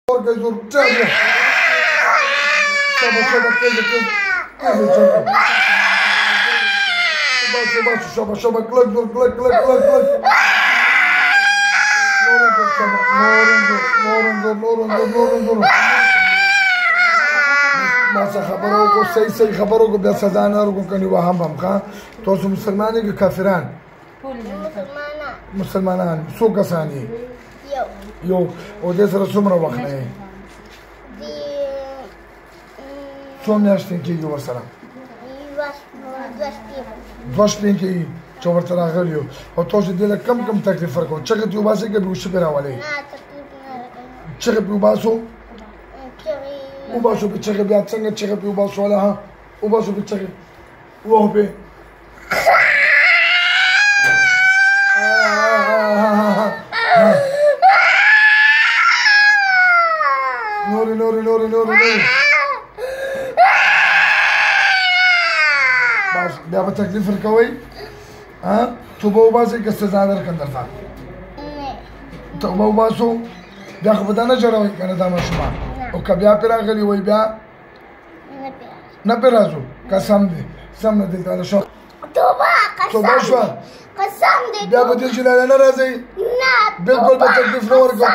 زور جابه شبا كذا شبا كلك زور كلك نور ما څه خبرو کو صحیح خبرو کو بیا سزا نه ورکو کني وهم ښه تاسو مسلمانې کې کافران مسلمانان څو کسان یو او دې سره څومره وخت نه څو میاشتې کېږي ورسره دوه شپې کېږي چې ورته راغلي یو او تاسو دې له کم تکلیف ورکوئ چغې پرې وباسئ که بې هوښي پرې راولئ چغې پرې وباسو وباسو پرې چغې بیا څنګه چغې پرې وباسو هله ها وباسو پرې چغې ووهو پرې نورې بس بیا به تکلیف ورکوئ توبه وباسئ که سزا درکړم درته توبه وباسو بیا خو به دا نه جوړوئ که نه دا ماشومان او که بیا پرې راغلي وئ بیا نه پرې راځو قسم دی سم نه دلته هله شو توبه شوه بیا به دې جلاله نه راځئ بلکل به تکلیف نه ورکوم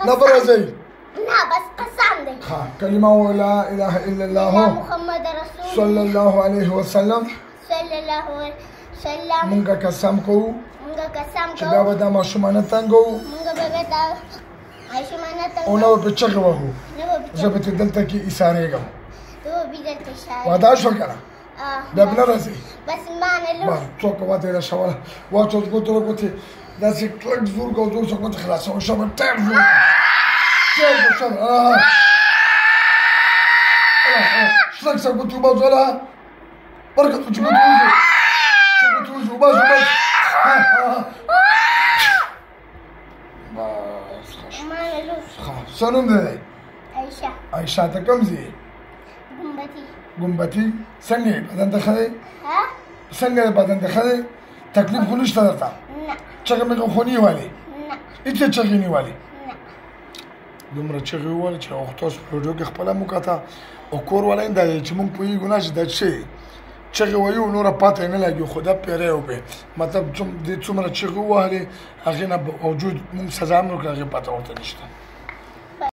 نه به راځئ كلمة لا إله إلا الله محمد رسول صلى الله عليه وسلم منگا قسم کو چې بیا به دا ماشومانه تنګو او نه به چغې وهو زه به ترې دلته کې ایسارېږم وعده شوه که نه بیا به نه راځئ څوک وتېره شوله واچوس ګوتو له ګوتې داسې کلک زور کوو زور څه ګوتې خلاصوم شبه ټیر زور شلك سكوتي وبازولا بركة سكوتي وبازو بس سنوم ده عائشة تكم زي قنبتي سنجي بعدين دخلي سنجي بعدين دخلي تكليف خلوش تدرتا چغه مې خونی والی انت چغینی والی دومره چغې وویل چې تاسو په ویډیو کې خپله مو کته او کور والا دا دی چې مونږ پوهېږو نه چې دا څه چغې ویو نوره پاته یې نه لګي خو دا پیری وبې مطلب دې څومره چغې ووهلې هغې نه باوجود مونږ سزا هم نه وکړه هغې پته ورته نشته